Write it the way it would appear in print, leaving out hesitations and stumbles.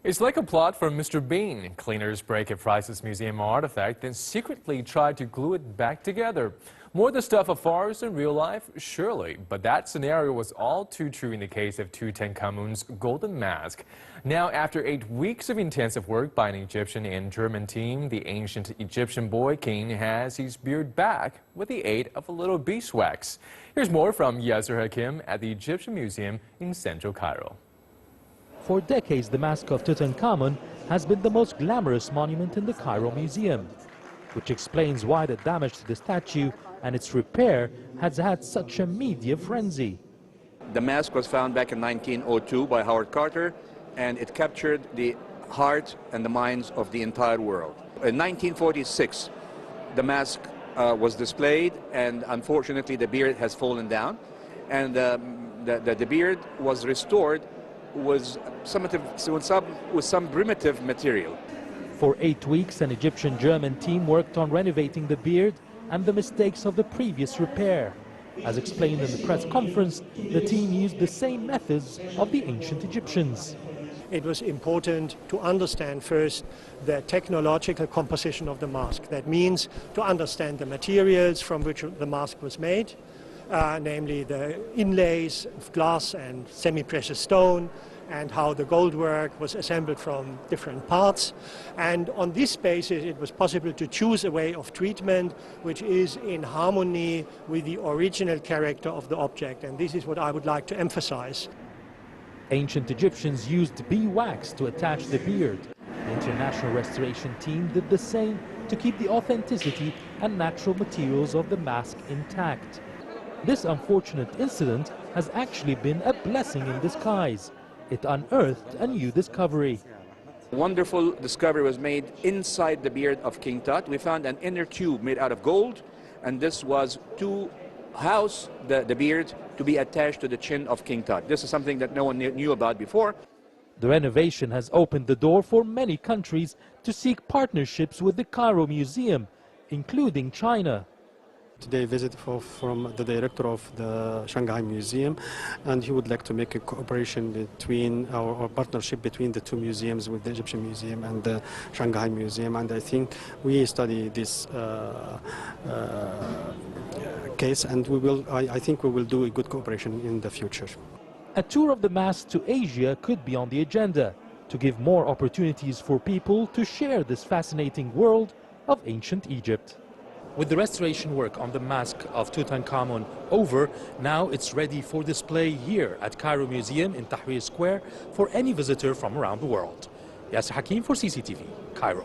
It's like a plot from Mr. Bean. Cleaners break a priceless museum artifact, then secretly try to glue it back together. More the stuff of farce in real life? Surely. But that scenario was all too true in the case of TUTANKHAMUN's golden mask. Now, after 8 weeks of intensive work by an Egyptian and German team, the ancient Egyptian boy king has his beard back with the aid of a little beeswax. Here's more from Yasser Hakim at the Egyptian Museum in central Cairo. For decades, the mask of Tutankhamun has been the most glamorous monument in the Cairo Museum, which explains why the damage to the statue and its repair has had such a media frenzy. The mask was found back in 1902 by Howard Carter, and it captured the heart and the minds of the entire world. In 1946, the mask was displayed, and unfortunately the beard has fallen down, and the beard was restored with some primitive material. For 8 weeks, an Egyptian-German team worked on renovating the beard and the mistakes of the previous repair. As explained in the press conference, the team used the same methods of the ancient Egyptians. It was important to understand first the technological composition of the mask. That means to understand the materials from which the mask was made, namely the inlays of glass and semi-precious stone, and how the gold work was assembled from different parts. And on this basis, it was possible to choose a way of treatment which is in harmony with the original character of the object. And this is what I would like to emphasize. Ancient Egyptians used beeswax to attach the beard. The International Restoration Team did the same to keep the authenticity and natural materials of the mask intact. This unfortunate incident has actually been a blessing in disguise. It unearthed a new discovery. A wonderful discovery was made inside the beard of King Tut. We found an inner tube made out of gold, and this was to house the beard to be attached to the chin of King Tut. This is something that no one knew about before. The renovation has opened the door for many countries to seek partnerships with the Cairo Museum, including China. Today, visit from the director of the Shanghai Museum, and he would like to make a cooperation between our partnership between the two museums, with the Egyptian Museum and the Shanghai Museum. And I think we study this case, and I think we will do a good cooperation in the future. A tour of the mask to Asia could be on the agenda to give more opportunities for people to share this fascinating world of ancient Egypt. With the restoration work on the mask of Tutankhamun over, now it's ready for display here at Cairo Museum in Tahrir Square for any visitor from around the world. Yasser Hakim for CCTV, Cairo.